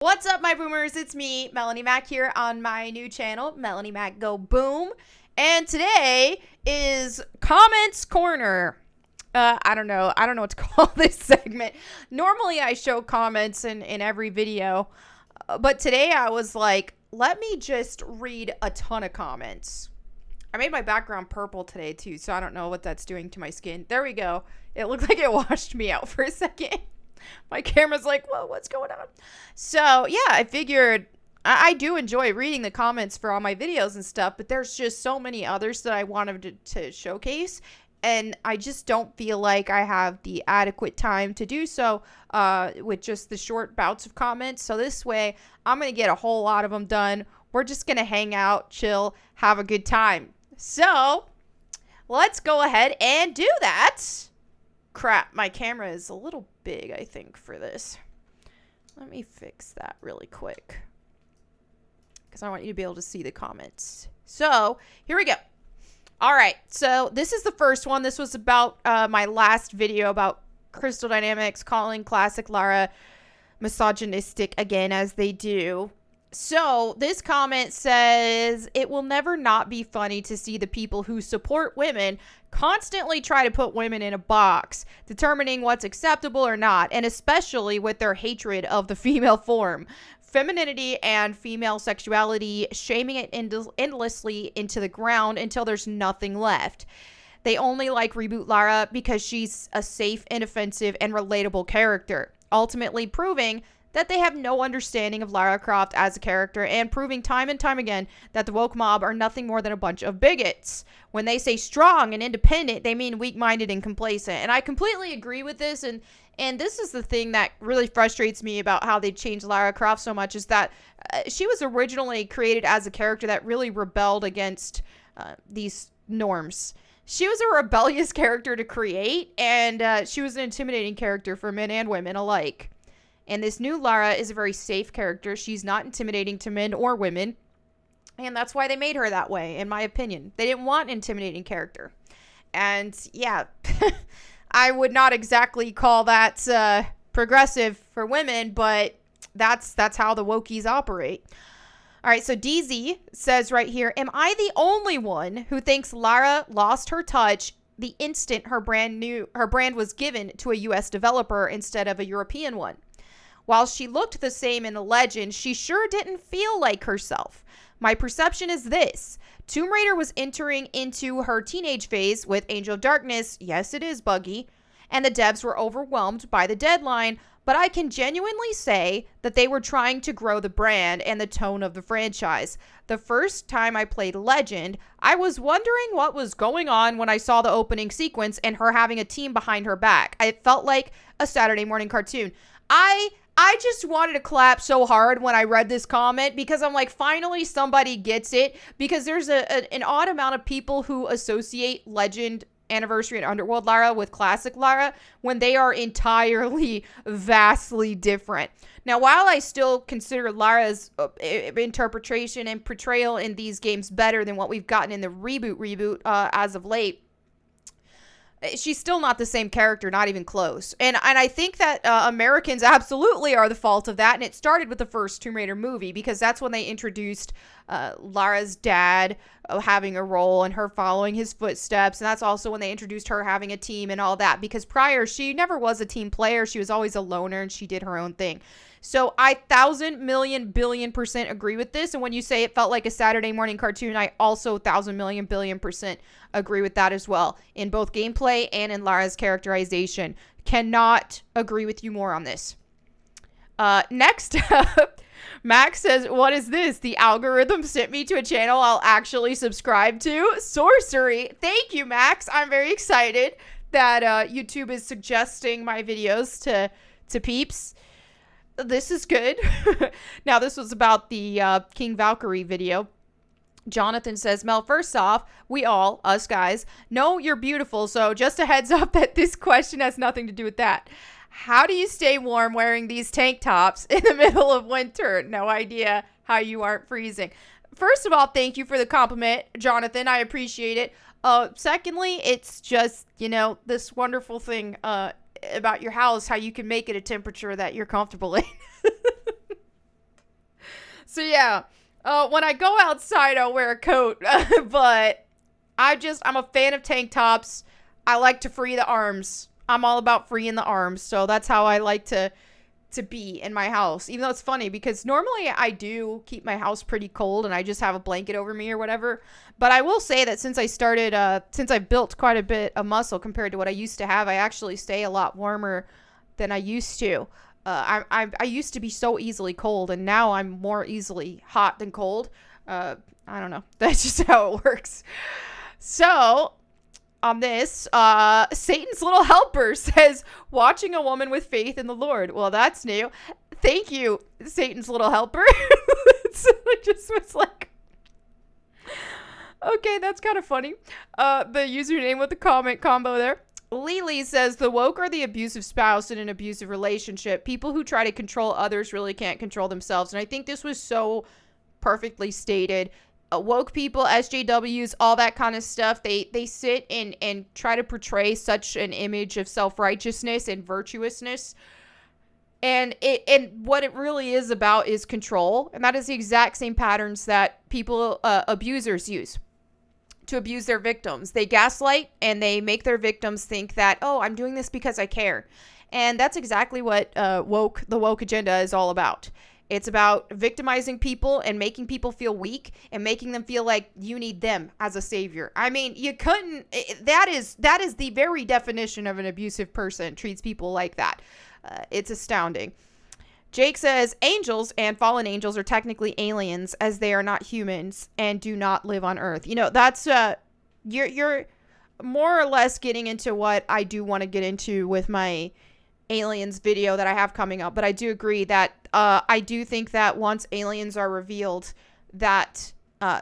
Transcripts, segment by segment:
What's up, my boomers? It's me, Melanie Mac, here on my new channel, Melanie Mac Go Boom. And today is Comments Corner. I don't know what to call this segment. Normally I show comments in every video, but today I was like, let me just read a ton of comments. I made my background purple today too, so I don't know what that's doing to my skin. There we go. It looked like it washed me out for a second. My camera's like, whoa, what's going on? So, yeah, I figured I do enjoy reading the comments for all my videos and stuff, but there's just so many others that I wanted to showcase, and I just don't feel like I have the adequate time to do so with just the short bouts of comments. So this way, I'm going to get a whole lot of them done. We're just going to hang out, chill, have a good time. So, let's go ahead and do that. Crap, my camera is a little big, I think, for this. Let me fix that really quick, because I want you to be able to see the comments. So, here we go. All right, so this is the first one. This was about my last video about Crystal Dynamics calling classic Lara misogynistic again, as they do. So, this comment says, it will never not be funny to see the people who support women constantly try to put women in a box, determining what's acceptable or not, and especially with their hatred of the female form, femininity, and female sexuality, shaming it endlessly into the ground until there's nothing left. They only like Reboot Lara because she's a safe, inoffensive, and relatable character, ultimately proving that they have no understanding of Lara Croft as a character, and proving time and time again that the woke mob are nothing more than a bunch of bigots. When they say strong and independent, they mean weak-minded and complacent. And I completely agree with this, and this is the thing that really frustrates me about how they changed Lara Croft so much, is that she was originally created as a character that really rebelled against these norms. She was a rebellious character to create, and she was an intimidating character for men and women alike. And this new Lara is a very safe character. She's not intimidating to men or women. And that's why they made her that way, in my opinion. They didn't want an intimidating character. And yeah, I would not exactly call that progressive for women, but that's how the wokies operate. All right, so DZ says right here, am I the only one who thinks Lara lost her touch the instant her brand was given to a US developer instead of a European one? While she looked the same in the Legend, she sure didn't feel like herself. My perception is this. Tomb Raider was entering into her teenage phase with Angel of Darkness. Yes, it is buggy. And the devs were overwhelmed by the deadline, but I can genuinely say that they were trying to grow the brand and the tone of the franchise. The first time I played Legend, I was wondering what was going on when I saw the opening sequence and her having a team behind her back. It felt like a Saturday morning cartoon. I just wanted to clap so hard when I read this comment, because I'm like, finally somebody gets it, because there's an odd amount of people who associate Legend, Anniversary, and Underworld Lara with classic Lara when they are entirely, vastly different. Now, while I still consider Lara's interpretation and portrayal in these games better than what we've gotten in the reboot as of late, she's still not the same character, not even close. And I think that Americans absolutely are the fault of that. And it started with the first Tomb Raider movie, because that's when they introduced Lara's dad having a role and her following his footsteps. And that's also when they introduced her having a team and all that, because prior she never was a team player. She was always a loner and she did her own thing. So I 1,000,000,000,000,000% agree with this. And when you say it felt like a Saturday morning cartoon, I also 1,000,000,000,000,000% agree with that as well, in both gameplay and in Lara's characterization. Cannot agree with you more on this. Next up, Max says, what is this? The algorithm sent me to a channel I'll actually subscribe to? Sorcery. Thank you, Max. I'm very excited that YouTube is suggesting my videos to peeps. This is good. Now, this was about the King Valkyrie video. Jonathan says, Mel, first off, we all, us guys, know you're beautiful, so just a heads up that this question has nothing to do with that. How do you stay warm wearing these tank tops in the middle of winter? No idea how you aren't freezing. First of all, thank you for the compliment, Jonathan. I appreciate it. Secondly, it's just, this wonderful thing about your house, how you can make it a temperature that you're comfortable in. So yeah, when I go outside, I'll wear a coat, but I'm a fan of tank tops. I like to free the arms. I'm all about freeing the arms. So that's how I like to be in my house. Even though it's funny because normally I do keep my house pretty cold and I just have a blanket over me or whatever. But I will say that since I've built quite a bit of muscle compared to what I used to have, I actually stay a lot warmer than I used to. I used to be so easily cold, and now I'm more easily hot than cold. I don't know. That's just how it works. So on this, Satan's little helper says, watching a woman with faith in the Lord. Well, that's new. Thank you, Satan's little helper. It just was like, okay, that's kind of funny. The username with the comment combo there. Lily says, the woke are the abusive spouse in an abusive relationship. People who try to control others really can't control themselves. And I think this was so perfectly stated. Woke people, SJWs, all that kind of stuff, they sit and try to portray such an image of self-righteousness and virtuousness. And what it really is about is control. And that is the exact same patterns that people, abusers use to abuse their victims. They gaslight and they make their victims think that, oh, I'm doing this because I care. And that's exactly what the woke agenda is all about. It's about victimizing people and making people feel weak and making them feel like you need them as a savior. I mean, you couldn't, that is the very definition of an abusive person, treats people like that. It's astounding. Jake says, angels and fallen angels are technically aliens as they are not humans and do not live on Earth. You know, that's, you're more or less getting into what I do want to get into with my aliens video that I have coming up. But I do agree that, I do think that once aliens are revealed that,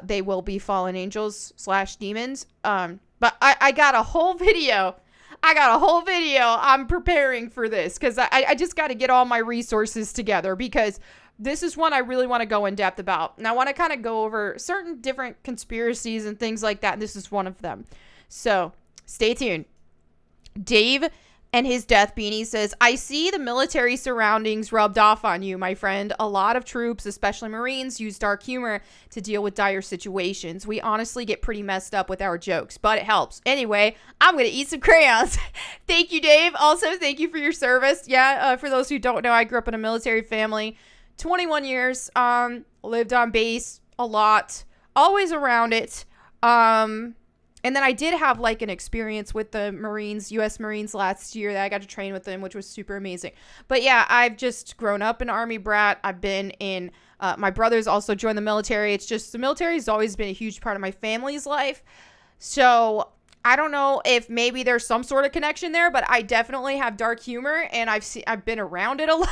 they will be fallen angels / demons. But I got a whole video. I'm preparing for this because I just got to get all my resources together because this is one I really want to go in depth about. And I want to kind of go over certain different conspiracies and things like that. And this is one of them. So stay tuned. Dave and his death beanie says, I see the military surroundings rubbed off on you, my friend. A lot of troops, especially Marines, use dark humor to deal with dire situations. We honestly get pretty messed up with our jokes, but it helps. Anyway, I'm going to eat some crayons. Thank you, Dave. Also, thank you for your service. Yeah, for those who don't know, I grew up in a military family. 21 years, lived on base a lot, always around it. And then I did have like an experience with the Marines, U.S. Marines last year that I got to train with them, which was super amazing. But yeah, I've just grown up an Army brat. I've been in, my brothers also joined the military. It's just the military has always been a huge part of my family's life. So I don't know if maybe there's some sort of connection there, but I definitely have dark humor and I've been around it a lot.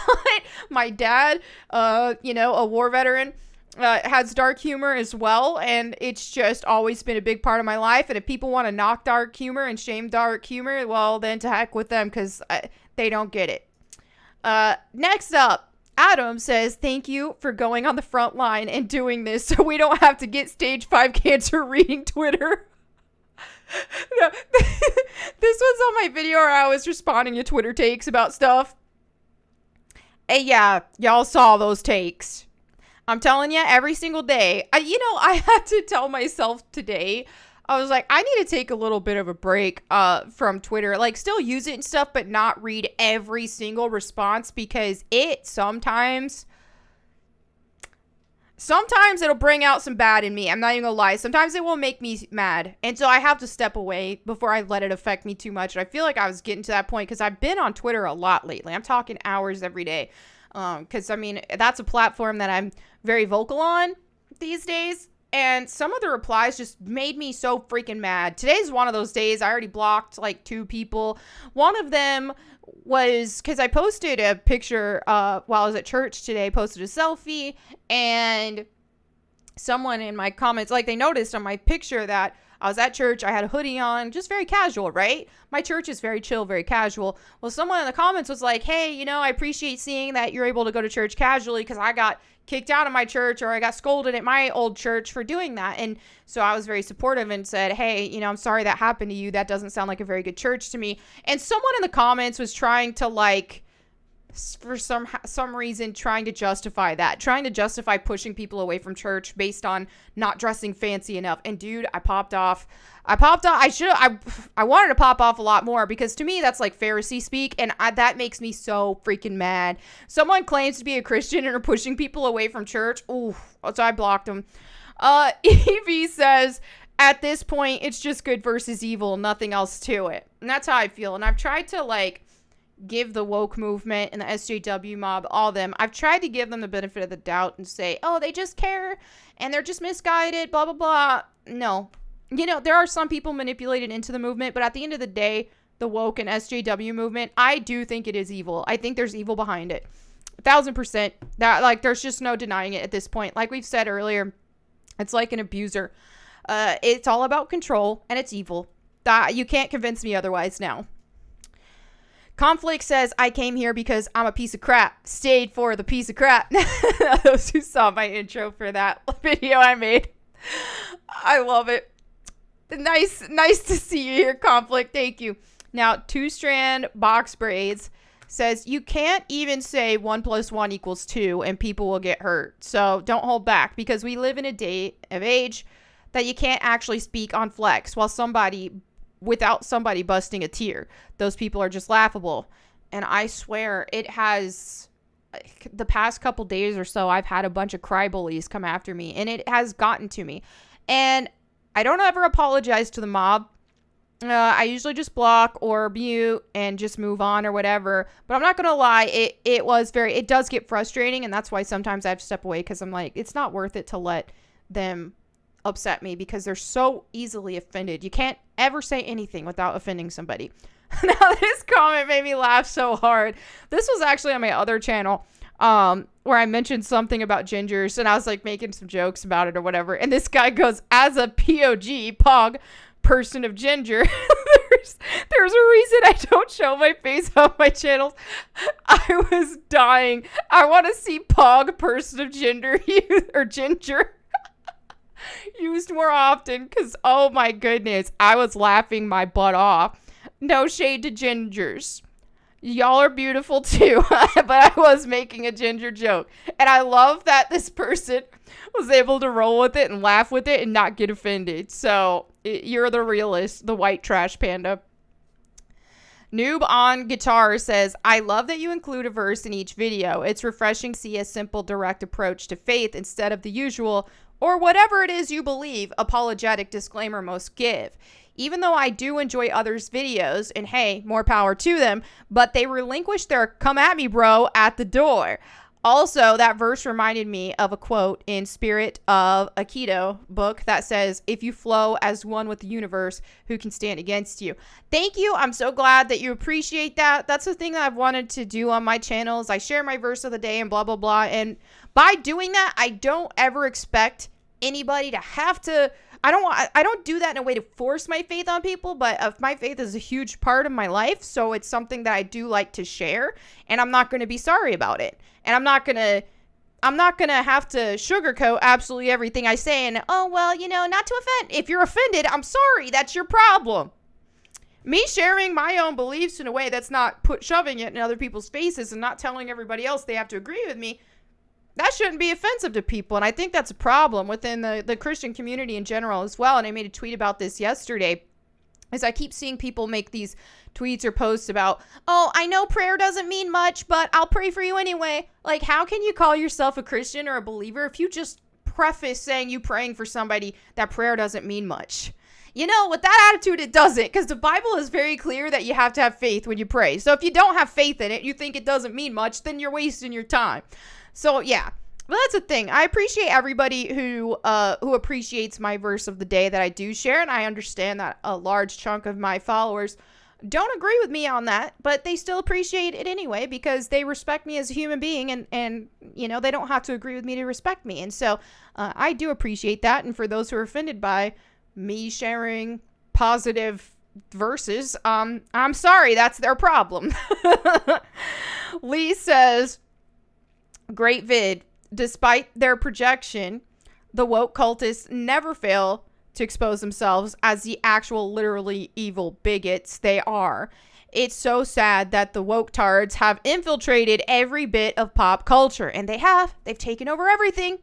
My dad, a war veteran, has dark humor as well, and it's just always been a big part of my life. And if people want to knock dark humor and shame dark humor, well, then to heck with them because they don't get it. Next up, Adam says, thank you for going on the front line and doing this so we don't have to get stage 5 cancer reading Twitter. No, this was on my video where I was responding to Twitter takes about stuff. And yeah, y'all saw those takes. I'm telling you, every single day, I had to tell myself today, I was like, I need to take a little bit of a break from Twitter, like still use it and stuff, but not read every single response because it sometimes it'll bring out some bad in me. I'm not even gonna lie. Sometimes it will make me mad. And so I have to step away before I let it affect me too much. And I feel like I was getting to that point because I've been on Twitter a lot lately. I'm talking hours every day. Because, I mean, that's a platform that I'm very vocal on these days. And some of the replies just made me so freaking mad. Today's one of those days. I already blocked like 2 people. One of them was because I posted a picture while I was at church today. I posted a selfie. And someone in my comments, like they noticed on my picture that I was at church. I had a hoodie on, just very casual, right? My church is very chill, very casual. Well, someone in the comments was like, hey, I appreciate seeing that you're able to go to church casually because I got kicked out of my church or I got scolded at my old church for doing that. And so I was very supportive and said, hey, I'm sorry that happened to you. That doesn't sound like a very good church to me. And someone in the comments was trying to like for some reason trying to justify pushing people away from church based on not dressing fancy enough. And dude, I popped off. I wanted to pop off a lot more, because to me that's like Pharisee speak, and that makes me so freaking mad. Someone claims to be a Christian and are pushing people away from church. Ooh, so I blocked them. Evie says, at this point it's just good versus evil, nothing else to it. And that's how I feel. And I've tried to like give the woke movement and the SJW mob, all them, I've tried to give them the benefit of the doubt and say, oh, they just care and they're just misguided, blah, blah, blah. No. You know, there are some people manipulated into the movement, but at the end of the day, the woke and SJW movement, I do think it is evil. I think there's evil behind it. 1,000%. That, like, there's just no denying it at this point. Like we've said earlier, it's like an abuser. It's all about control, and it's evil. You can't convince me otherwise now. Conflict says, I came here because I'm a piece of crap. Stayed for the piece of crap. Those who saw my intro for that video I made. I love it. Nice to see you here, Conflict. Thank you. Now, 2-strand box braids says, you can't even say 1 + 1 = 2 and people will get hurt. So don't hold back, because we live in a day of age that you can't actually speak on flex without somebody busting a tear. Those people are just laughable. And I swear, it has, the past couple days or so, I've had a bunch of crybullies come after me, and it has gotten to me. And I don't ever apologize to the mob. I usually just block or mute and just move on or whatever. But I'm not going to lie, it does get frustrating, and that's why sometimes I have to step away, because I'm like, it's not worth it to let them upset me, because they're so easily offended. You can't ever say anything without offending somebody. Now, this comment made me laugh so hard. This was actually on my other channel, where I mentioned something about gingers, and I was like making some jokes about it or whatever. And this guy goes, as a POG, person of ginger, there's a reason I don't show my face on my channels. I was dying. I want to see Pog, person of ginger, or ginger, used more often, because oh my goodness, I was laughing my butt off. No shade to gingers, y'all are beautiful too. But I was making a ginger joke, and I love that this person was able to roll with it and laugh with it and not get offended. So you're the realist, the white trash panda. Noob On Guitar says, I love that you include a verse in each video. It's refreshing to see a simple, direct approach to faith instead of the usual, or whatever it is you believe, apologetic disclaimer most give. Even though I do enjoy others' videos, and hey, more power to them, but they relinquish their come at me bro at the door. Also, that verse reminded me of a quote in Spirit of Aikido book that says, if you flow as one with the universe, who can stand against you? Thank you. I'm so glad that you appreciate that. That's the thing that I've wanted to do on my channels. I share my verse of the day and blah, blah, blah. And by doing that, I don't ever expect anybody to have to, I don't do that in a way to force my faith on people, but my faith is a huge part of my life. So it's something that I do like to share, and I'm not going to be sorry about it. And I'm not going to have to sugarcoat absolutely everything I say. And, oh, well, you know, not to offend. If you're offended, I'm sorry. That's your problem. Me sharing my own beliefs in a way that's not shoving it in other people's faces and not telling everybody else they have to agree with me, that shouldn't be offensive to people. And I think that's a problem within the Christian community in general as well. And I made a tweet about this yesterday, as I keep seeing people make these tweets or posts about, oh, I know prayer doesn't mean much, but I'll pray for you anyway. Like, how can you call yourself a Christian or a believer if you just preface saying you praying for somebody that prayer doesn't mean much? You know, with that attitude, it doesn't, because the Bible is very clear that you have to have faith when you pray. So if you don't have faith in it, you think it doesn't mean much, then you're wasting your time. So yeah, but that's the thing. I appreciate everybody who appreciates my verse of the day that I do share, and I understand that a large chunk of my followers don't agree with me on that, but they still appreciate it anyway, because they respect me as a human being, and you know, they don't have to agree with me to respect me. And so I do appreciate that. And for those who are offended by me sharing positive verses, I'm sorry, that's their problem. Lee says, great vid. Despite their projection, the woke cultists never fail to expose themselves as the actual literally evil bigots they are. it's so sad that the woke tards have infiltrated every bit of pop culture. And they've taken over everything.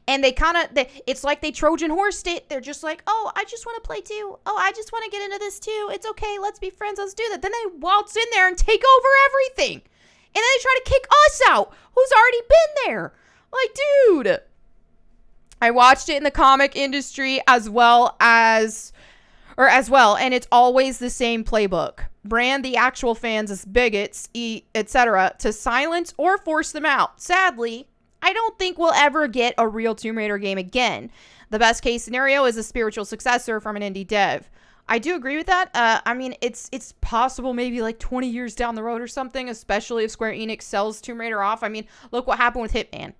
And it's like they Trojan horsed it. They're just like, oh, I just want to play too. Oh, I just want to get into this too. It's okay. Let's be friends. Let's do that. Then they waltz in there and take over everything. And then they try to kick us out, who's already been there. Like, dude. I watched it in the comic industry as well. And it's always the same playbook. Brand the actual fans as bigots, etc., to silence or force them out. Sadly, I don't think we'll ever get a real Tomb Raider game again. The best case scenario is a spiritual successor from an indie dev. I do agree with that. I mean, it's possible maybe like 20 years down the road or something, especially if Square Enix sells Tomb Raider off. I mean, look what happened with Hitman.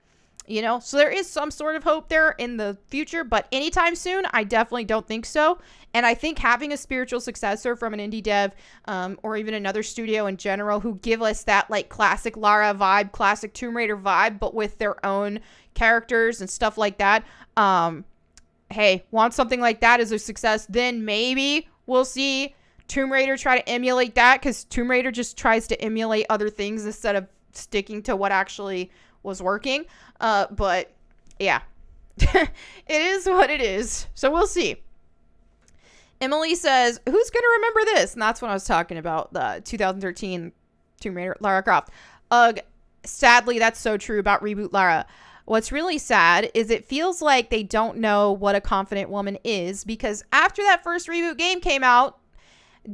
You know, so there is some sort of hope there in the future, but anytime soon, I definitely don't think so. And I think having a spiritual successor from an indie dev, or even another studio in general, who give us that like classic Lara vibe, classic Tomb Raider vibe, but with their own characters and stuff like that. Hey, want something like that as a success? Then maybe we'll see Tomb Raider try to emulate that, because Tomb Raider just tries to emulate other things instead of sticking to what actually was working. But yeah, it is what it is. So we'll see. Emily says, who's going to remember this? And that's when I was talking about the 2013 Tomb Raider Lara Croft. Sadly, that's so true about Reboot Lara. What's really sad is it feels like they don't know what a confident woman is, because after that first Reboot game came out,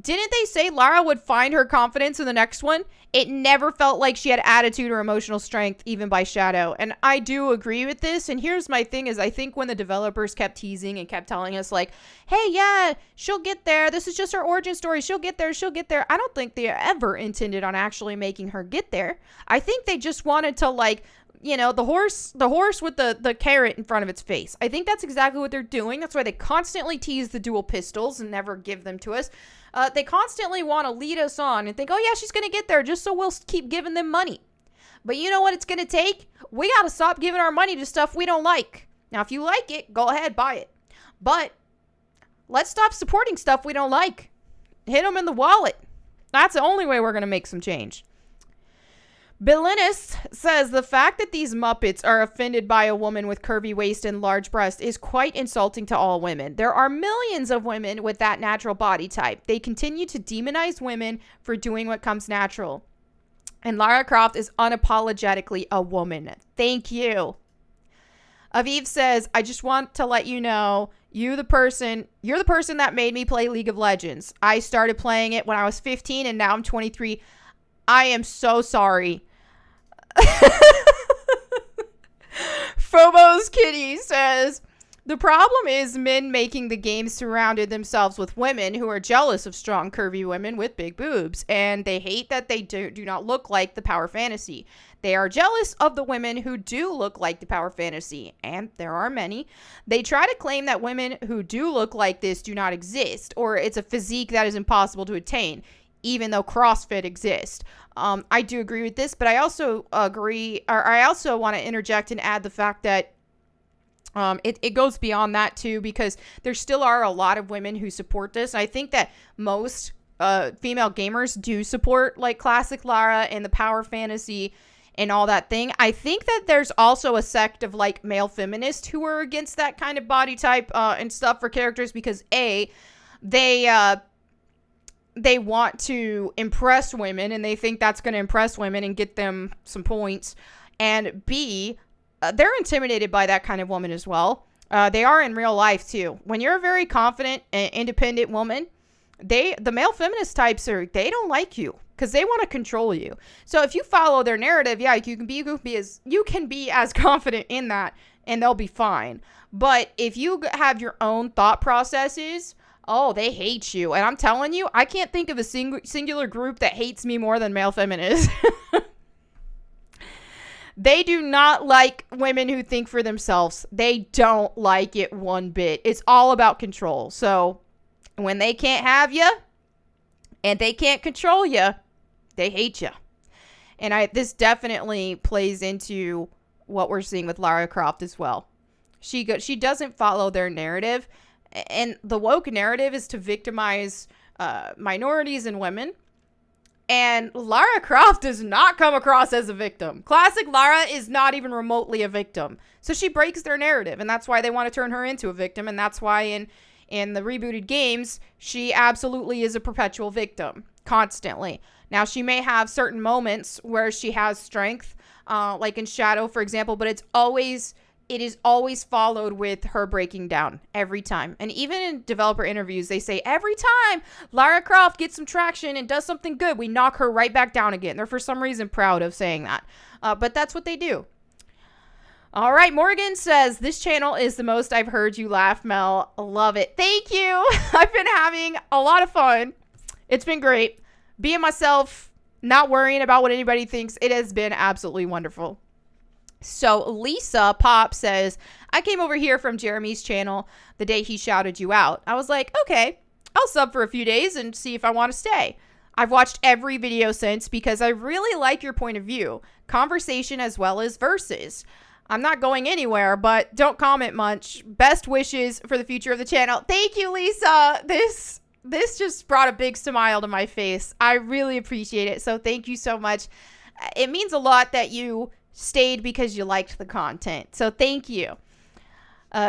didn't they say Lara would find her confidence in the next one? It never felt like she had attitude or emotional strength, even by shadow. And I do agree with this. And here's my thing is, I think when the developers kept teasing and kept telling us like, hey, yeah, she'll get there. This is just her origin story. She'll get there. She'll get there. I don't think they ever intended on actually making her get there. I think they just wanted to, like, you know, the horse with the carrot in front of its face. I think that's exactly what they're doing. That's why they constantly tease the dual pistols and never give them to us. They constantly want to lead us on and think, oh yeah, she's going to get there, just so we'll keep giving them money. But you know what it's going to take? We got to stop giving our money to stuff we don't like. Now, if you like it, go ahead, buy it. But let's stop supporting stuff we don't like. Hit them in the wallet. That's the only way we're going to make some change. Billinus says the fact that these Muppets are offended by a woman with curvy waist and large breasts is quite insulting to all women. There are millions of women with that natural body type. They continue to demonize women for doing what comes natural. And Lara Croft is unapologetically a woman. Thank you. Aviv says, I just want to let you know, you're the person that made me play League of Legends. I started playing it when I was 15 and now I'm 23. I am so sorry. Phobos Kitty says, the problem is men making the game surrounded themselves with women who are jealous of strong, curvy women with big boobs, and they hate that they do not look like the power fantasy. They are jealous of the women who do look like the power fantasy, and there are many. They try to claim that women who do look like this do not exist, or it's a physique that is impossible to attain, even though CrossFit exists. I do agree with this, but I also want to interject and add the fact that it goes beyond that too, because there still are a lot of women who support this. I think that most female gamers do support like classic Lara and the power fantasy and all that thing. I think that there's also a sect of like male feminists who are against that kind of body type and stuff for characters, because they want to impress women and they think that's going to impress women and get them some points. And B, they're intimidated by that kind of woman as well. They are in real life too. When you're a very confident and independent woman, the male feminist types they don't like you because they want to control you. So if you follow their narrative, yeah, you can be as confident in that and they'll be fine. But if you have your own thought processes, oh, they hate you. And I'm telling you, I can't think of a singular group that hates me more than male feminists. They do not like women who think for themselves. They don't like it one bit. It's all about control. So when they can't have you and they can't control you, they hate you. And this definitely plays into what we're seeing with Lara Croft as well. She doesn't follow their narrative. And the woke narrative is to victimize minorities and women. And Lara Croft does not come across as a victim. Classic Lara is not even remotely a victim. So she breaks their narrative, and that's why they want to turn her into a victim, and that's why in the rebooted games, she absolutely is a perpetual victim, constantly. Now, she may have certain moments where she has strength, like in Shadow, for example, but it is always followed with her breaking down every time. And even in developer interviews, they say every time Lara Croft gets some traction and does something good, we knock her right back down again. They're for some reason proud of saying that. But that's what they do. All right, Morgan says, this channel is the most I've heard you laugh, Mel. Love it. Thank you. I've been having a lot of fun. It's been great. Being myself, not worrying about what anybody thinks. It has been absolutely wonderful. So Lisa Pop says, I came over here from Jeremy's channel the day he shouted you out. I was like, okay, I'll sub for a few days and see if I want to stay. I've watched every video since because I really like your point of view, conversation as well as verses. I'm not going anywhere, but don't comment much. Best wishes for the future of the channel. Thank you, Lisa. This just brought a big smile to my face. I really appreciate it. So thank you so much. It means a lot that you stayed because you liked the content. So thank you.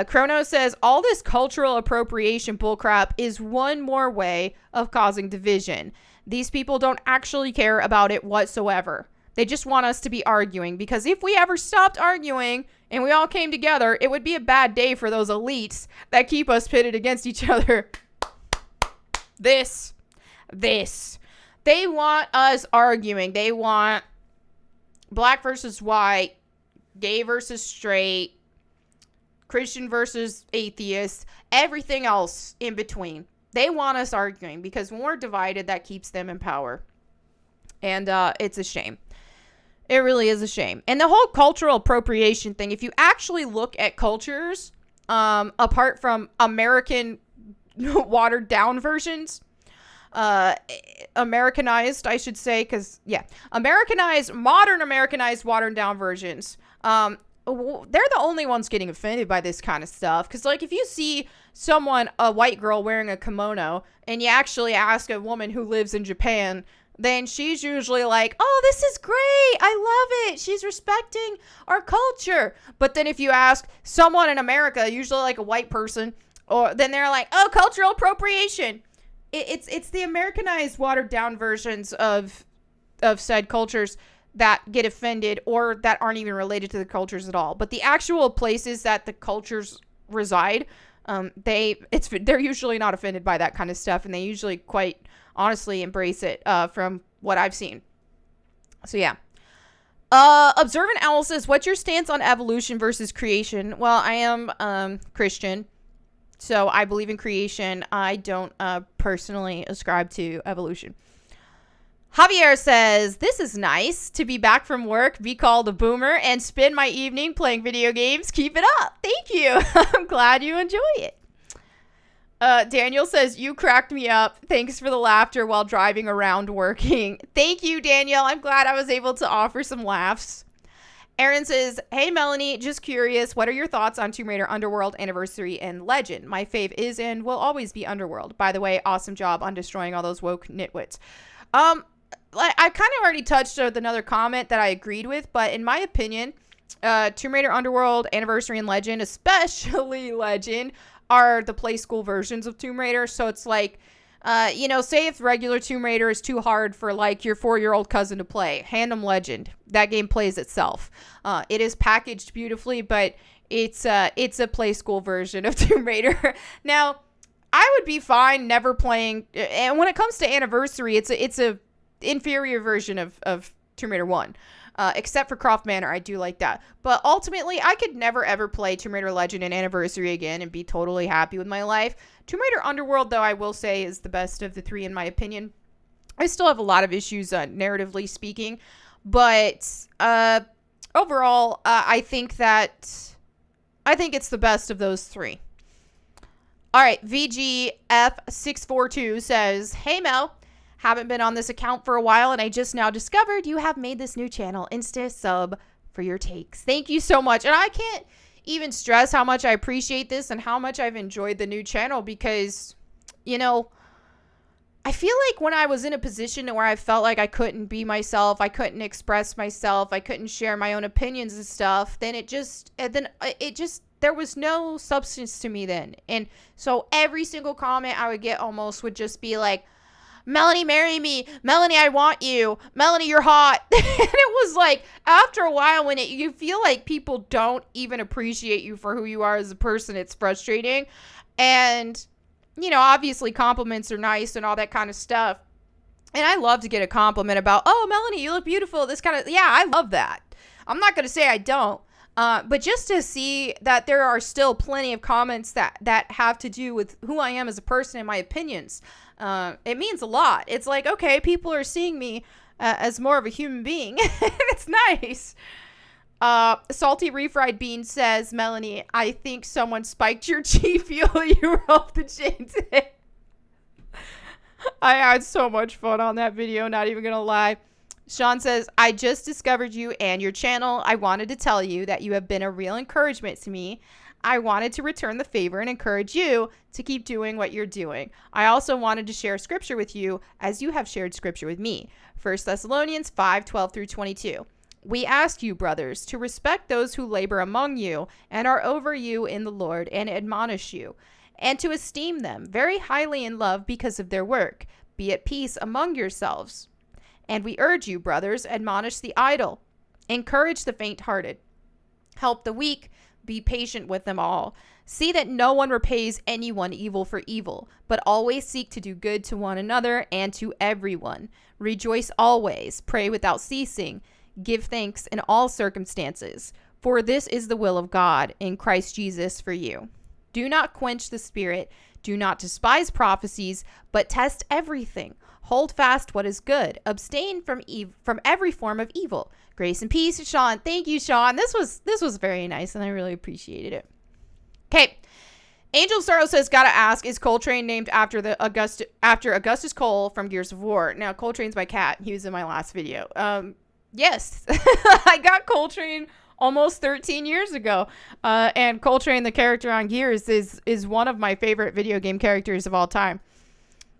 Chrono says, all this cultural appropriation bullcrap is one more way of causing division. These people don't actually care about it whatsoever. They just want us to be arguing, because if we ever stopped arguing and we all came together, it would be a bad day for those elites that keep us pitted against each other. This. They want us arguing. They want black versus white, gay versus straight, Christian versus atheist, everything else in between. They want us arguing, because when we're divided, that keeps them in power. And it's a shame. It really is a shame. And the whole cultural appropriation thing, if you actually look at cultures, apart from American watered down versions, Americanized, I should say, because, yeah, modern Americanized watered down versions, they're the only ones getting offended by this kind of stuff. Because, like, if you see someone, a white girl wearing a kimono, and you actually ask a woman who lives in Japan, then she's usually like, oh, this is great. I love it. She's respecting our culture. But then if you ask someone in America, usually like a white person, then they're like, oh, cultural appropriation. It's the Americanized, watered down versions of said cultures that get offended, or that aren't even related to the cultures at all. But the actual places that the cultures reside, they're usually not offended by that kind of stuff, and they usually quite honestly embrace it, from what I've seen. So yeah. Observant Owl says, what's your stance on evolution versus creation? Well, I am Christian, so I believe in creation. I don't personally ascribe to evolution. Javier says, this is nice to be back from work, be called a boomer, and spend my evening playing video games. Keep it up. Thank you. I'm glad you enjoy it. Daniel says, you cracked me up. Thanks for the laughter while driving around working. Thank you, Daniel. I'm glad I was able to offer some laughs. Aaron says, hey, Melanie, just curious, what are your thoughts on Tomb Raider Underworld, Anniversary, and Legend? My fave is and will always be Underworld. By the way, awesome job on destroying all those woke nitwits. I kind of already touched with another comment that I agreed with, but in my opinion, Tomb Raider Underworld, Anniversary, and Legend, especially Legend, are the play school versions of Tomb Raider. So it's like, say if regular Tomb Raider is too hard for like your 4-year-old cousin to play, hand them Legend. That game plays itself. It is packaged beautifully, but it's a play school version of Tomb Raider. Now, I would be fine never playing. And when it comes to Anniversary, it's a inferior version of Tomb Raider 1. Except for Croft Manor, I do like that. But ultimately, I could never ever play Tomb Raider Legend and Anniversary again and be totally happy with my life. Tomb Raider Underworld, though, I will say is the best of the three in my opinion. I still have a lot of issues, narratively speaking. But overall, I think it's the best of those three. All right, VGF642 says, hey, Mel. Haven't been on this account for a while, and I just now discovered you have made this new channel. Insta sub for your takes. Thank you so much. And I can't even stress how much I appreciate this and how much I've enjoyed the new channel, because, I feel like when I was in a position where I felt like I couldn't be myself, I couldn't express myself, I couldn't share my own opinions and stuff, then there was no substance to me then. And so every single comment I would get almost would just be like, Melanie, marry me. Melanie, I want you. Melanie, you're hot. And it was like, after a while, when you feel like people don't even appreciate you for who you are as a person, it's frustrating. And, you know, obviously compliments are nice and all that kind of stuff. And I love to get a compliment about, oh, Melanie, you look beautiful. This kind of, yeah, I love that. I'm not going to say I don't. But just to see that there are still plenty of comments that have to do with who I am as a person and my opinions, it means a lot. It's like, okay, people are seeing me as more of a human being. It's nice. Salty Refried Bean says, Melanie, I think someone spiked your G Fuel. You were off the chain today. I had so much fun on that video, not even gonna lie. Sean says, I just discovered you and your channel. I wanted to tell you that you have been a real encouragement to me. I wanted to return the favor and encourage you to keep doing what you're doing. I also wanted to share scripture with you as you have shared scripture with me. 1 Thessalonians 5:12 through 22. We ask you, brothers, to respect those who labor among you and are over you in the Lord and admonish you, and to esteem them very highly in love because of their work. Be at peace among yourselves. And we urge you, brothers, admonish the idle, encourage the faint-hearted, help the weak, be patient with them all. See that no one repays anyone evil for evil, but always seek to do good to one another and to everyone. Rejoice always, pray without ceasing, give thanks in all circumstances, for this is the will of God in Christ Jesus for you. Do not quench the spirit, do not despise prophecies, but test everything. Hold fast what is good. Abstain from every form of evil. Grace and peace, Sean. Thank you, Sean. This was very nice, and I really appreciated it. Okay. Angel Sorrow says, gotta ask, is Coltrane named after Augustus Cole from Gears of War? Now, Coltrane's my cat. He was in my last video. Yes. I got Coltrane almost 13 years ago. And Coltrane, the character on Gears, is one of my favorite video game characters of all time.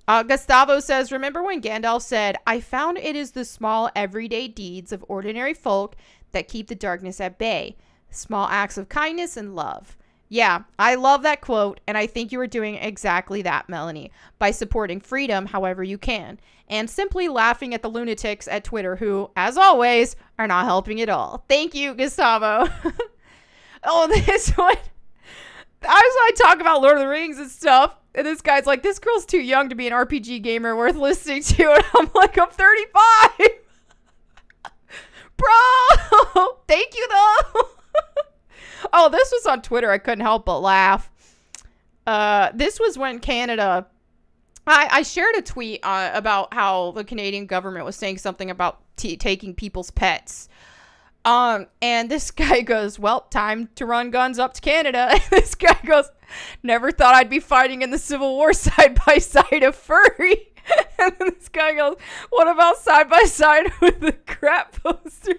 Gustavo says, remember when Gandalf said, I found it is the small everyday deeds of ordinary folk that keep the darkness at bay. Small acts of kindness and love. Yeah, I love that quote, and I think you are doing exactly that, Melanie, by supporting freedom however you can, and simply laughing at the lunatics at Twitter who, as always, are not helping at all. Thank you, Gustavo. Oh, this one. I talk about Lord of the Rings and stuff, and this guy's like, this girl's too young to be an RPG gamer worth listening to, and I'm like, I'm 35! Bro! Thank you, though! Oh, this was on Twitter. I couldn't help but laugh. This was when Canada... I shared a tweet about how the Canadian government was saying something about taking people's pets. And this guy goes, well, time to run guns up to Canada. And this guy goes, never thought I'd be fighting in the Civil War side by side a furry. And then this guy goes, what about side by side with the crap poster?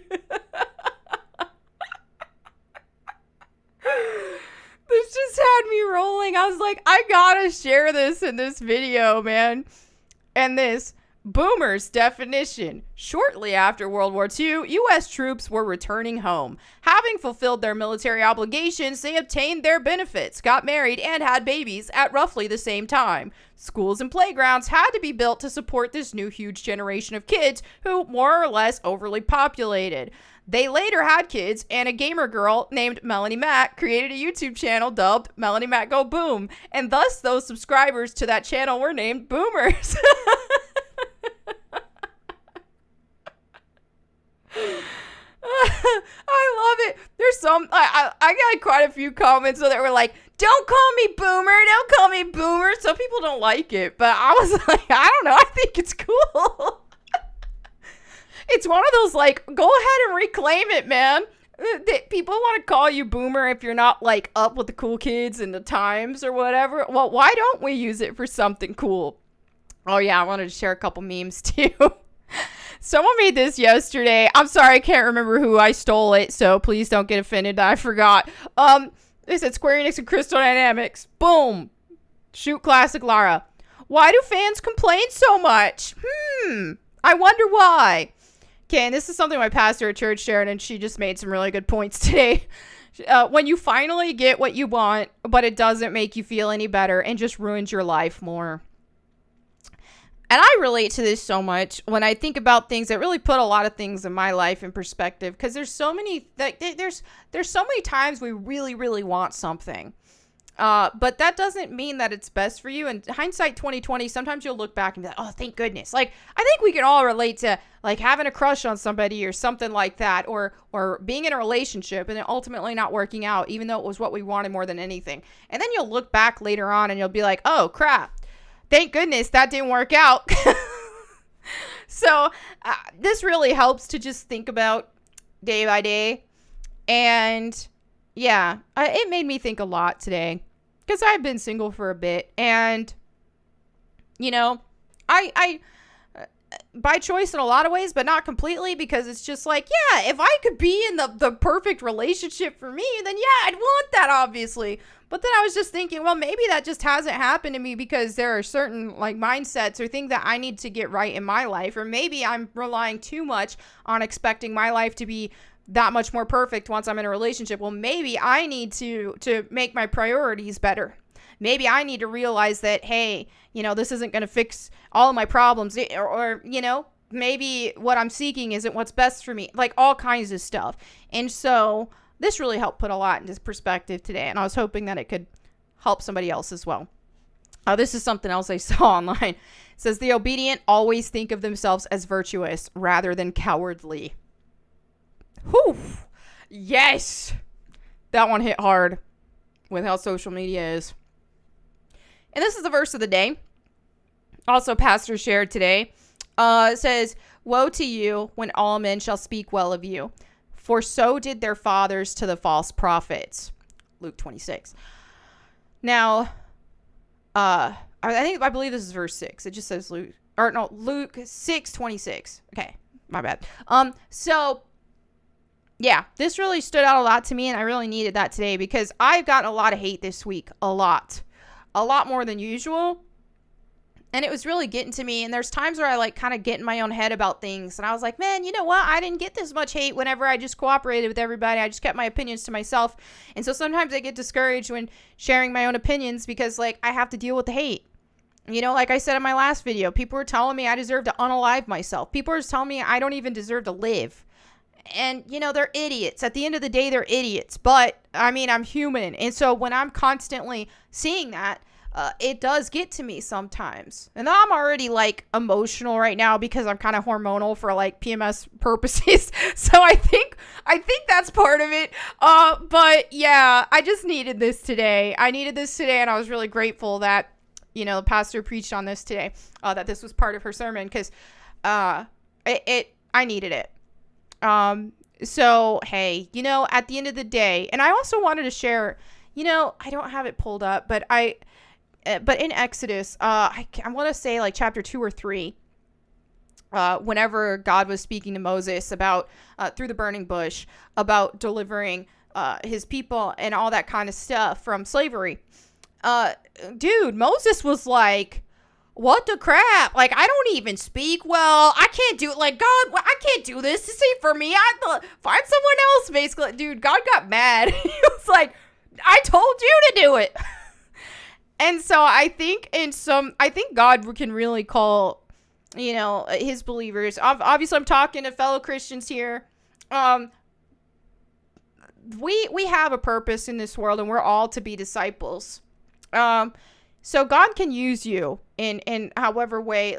This just had me rolling. I was like, I gotta share this in this video, man. And this boomers definition. Shortly after World War II, U.S. troops were returning home. Having fulfilled their military obligations, they obtained their benefits, got married, and had babies at roughly the same time. Schools and playgrounds had to be built to support this new huge generation of kids who more or less overly populated. They later had kids, and a gamer girl named Melanie Mac created a YouTube channel dubbed Melanie Mac Go Boom, and thus those subscribers to that channel were named boomers. I love it. There's I got quite a few comments that were like, don't call me boomer, don't call me boomer. Some people don't like it, but I was like, I don't know, I think it's cool. It's one of those, like, go ahead and reclaim it, man. People want to call you boomer if you're not, like, up with the cool kids and the times or whatever. Well, why don't we use it for something cool? Oh, yeah, I wanted to share a couple memes, too. Someone made this yesterday. I'm sorry, I can't remember who I stole it, so please don't get offended that I forgot. They said Square Enix and Crystal Dynamics. Boom. Shoot classic Lara. Why do fans complain so much? I wonder why. Okay, and this is something my pastor at church shared, and she just made some really good points today. When you finally get what you want, but it doesn't make you feel any better and just ruins your life more. And I relate to this so much when I think about things that really put a lot of things in my life in perspective, because there's so many, there's so many times we really, really want something. But that doesn't mean that it's best for you. And hindsight 2020, sometimes you'll look back and be like, oh, thank goodness. Like, I think we can all relate to like having a crush on somebody or something like that, or being in a relationship and then ultimately not working out, even though it was what we wanted more than anything. And then you'll look back later on and you'll be like, oh crap, thank goodness that didn't work out. So this really helps to just think about day by day. And yeah, it made me think a lot today, because I've been single for a bit, and you know, I by choice in a lot of ways, but not completely, because it's just like, yeah, if I could be in the perfect relationship for me, then yeah, I'd want that, obviously. But then I was just thinking, well, maybe that just hasn't happened to me because there are certain like mindsets or things that I need to get right in my life, or maybe I'm relying too much on expecting my life to be that much more perfect once I'm in a relationship. Well, maybe I need to make my priorities better. Maybe I need to realize that, hey, you know, this isn't going to fix all of my problems, or, you know, maybe what I'm seeking isn't what's best for me, like all kinds of stuff. And so this really helped put a lot into perspective today, and I was hoping that it could help somebody else as well. This is something else I saw online. It says, the obedient always think of themselves as virtuous rather than cowardly. Whew. Yes. That one hit hard with how social media is. And this is the verse of the day. Also, pastor shared today. It says, woe to you when all men shall speak well of you, for so did their fathers to the false prophets. Luke 26. Now, I believe this is verse 6. It just says Luke 6:26. Okay, my bad. So yeah, this really stood out a lot to me, and I really needed that today, because I've gotten a lot of hate this week. A lot more than usual. And it was really getting to me. And there's times where I like kind of get in my own head about things. And I was like, man, you know what? I didn't get this much hate whenever I just cooperated with everybody. I just kept my opinions to myself. And so sometimes I get discouraged when sharing my own opinions, because like I have to deal with the hate. You know, like I said in my last video, people were telling me I deserve to unalive myself. People were telling me I don't even deserve to live. And, you know, they're idiots. At the end of the day, they're idiots. But, I mean, I'm human. And so when I'm constantly seeing that, it does get to me sometimes. And I'm already, like, emotional right now because I'm kind of hormonal for, like, PMS purposes. So I think that's part of it. But, yeah, I just needed this today. And I was really grateful that, you know, the pastor preached on this today, that this was part of her sermon, because I needed it. So, hey, you know, at the end of the day, and I also wanted to share, you know, I don't have it pulled up, but in Exodus, I want to say like chapter 2 or 3, whenever God was speaking to Moses about, through the burning bush, about delivering, his people and all that kind of stuff from slavery. Dude, Moses was like, what the crap? Like, I don't even speak well. I can't do it. Like, God, I can't do this. This ain't for me. I find someone else, basically. Dude, God got mad. He was like, I told you to do it. And so I think God can really call, you know, his believers. Obviously, I'm talking to fellow Christians here. We have a purpose in this world, and we're all to be disciples. So God can use you in however way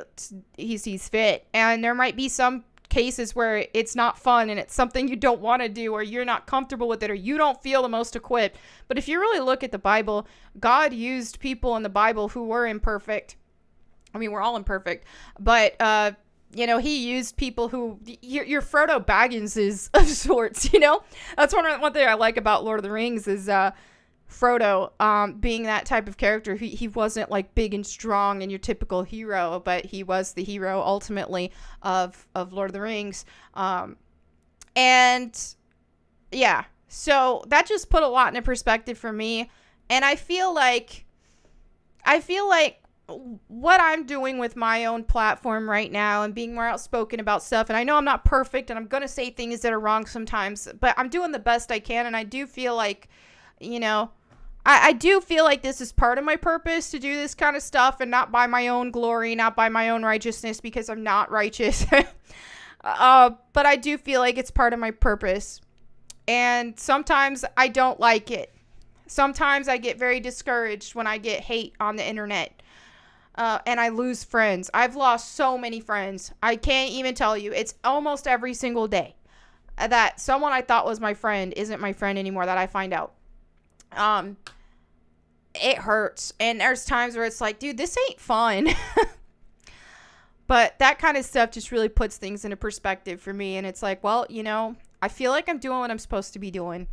he sees fit. And there might be some cases where it's not fun and it's something you don't want to do, or you're not comfortable with it, or you don't feel the most equipped. But if you really look at the Bible, God used people in the Bible who were imperfect. I mean, we're all imperfect. But, you know, he used people who, your Frodo Baggins is of sorts, you know? That's one thing I like about Lord of the Rings is, Frodo, being that type of character. He wasn't like big and strong and your typical hero, but he was the hero ultimately of Lord of the Rings. And yeah, so that just put a lot into perspective for me. And I feel like what I'm doing with my own platform right now and being more outspoken about stuff. And I know I'm not perfect and I'm going to say things that are wrong sometimes, but I'm doing the best I can. And I do feel like, you know, I do feel like this is part of my purpose to do this kind of stuff, and not by my own glory, not by my own righteousness, because I'm not righteous. But I do feel like it's part of my purpose. And sometimes I don't like it. Sometimes I get very discouraged when I get hate on the internet. And I lose friends. I've lost so many friends. I can't even tell you. It's almost every single day that someone I thought was my friend isn't my friend anymore, that I find out. It hurts. And there's times where it's like, dude, this ain't fun. But that kind of stuff just really puts things into perspective for me. And it's like, well, you know, I feel like I'm doing what I'm supposed to be doing.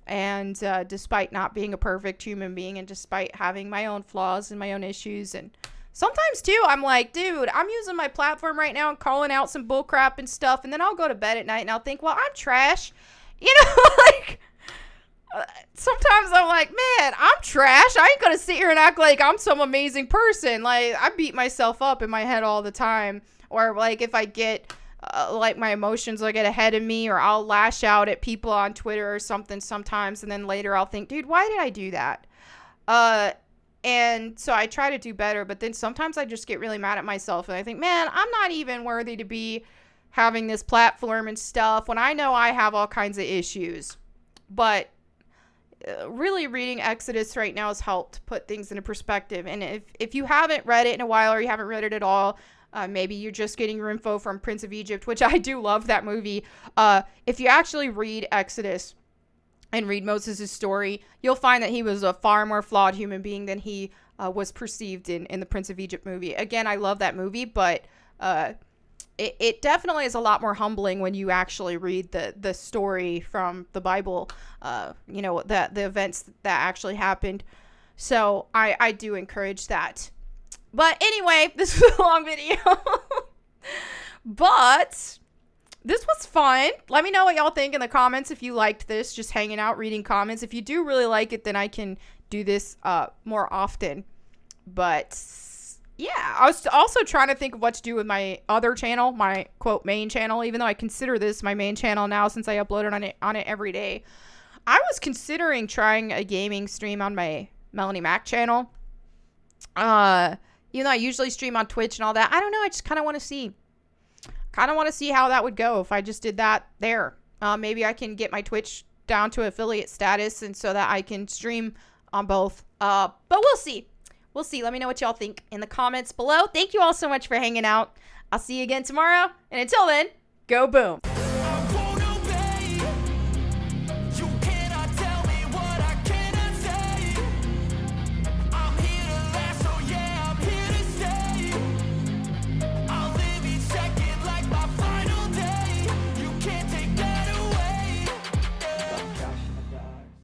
And despite not being a perfect human being, and despite having my own flaws and my own issues, and sometimes too, I'm like, dude, I'm using my platform right now and calling out some bullcrap and stuff. And then I'll go to bed at night and I'll think, well, I'm trash. You know, like, sometimes I'm like, man, I'm trash. I ain't gonna sit here and act like I'm some amazing person. Like, I beat myself up in my head all the time. Or like, if I get like my emotions will get ahead of me, or I'll lash out at people on Twitter or something sometimes, and then later I'll think, dude, why did I do that? And so I try to do better, but then sometimes I just get really mad at myself, and I think, man, I'm not even worthy to be having this platform and stuff, when I know I have all kinds of issues. But really, reading Exodus right now has helped put things into perspective. And if you haven't read it in a while, or you haven't read it at all, maybe you're just getting your info from Prince of Egypt, which I do love that movie. If you actually read Exodus and read Moses' story, you'll find that he was a far more flawed human being than he was perceived in the Prince of Egypt movie. Again, I love that movie, but it definitely is a lot more humbling when you actually read the story from the Bible, you know, the events that actually happened. So I do encourage that. But anyway, this was a long video. But this was fun. Let me know what y'all think in the comments if you liked this, just hanging out, reading comments. If you do really like it, then I can do this more often. But yeah, I was also trying to think of what to do with my other channel, my quote main channel, even though I consider this my main channel now since I upload on it every day. I was considering trying a gaming stream on my Melanie Mac channel. Even though I usually stream on Twitch and all that, I don't know. I just kind of want to see. How that would go if I just did that there. Maybe I can get my Twitch down to affiliate status, and so that I can stream on both. But we'll see. We'll see. Let me know what y'all think in the comments below. Thank you all so much for hanging out. I'll see you again tomorrow. And until then, go boom.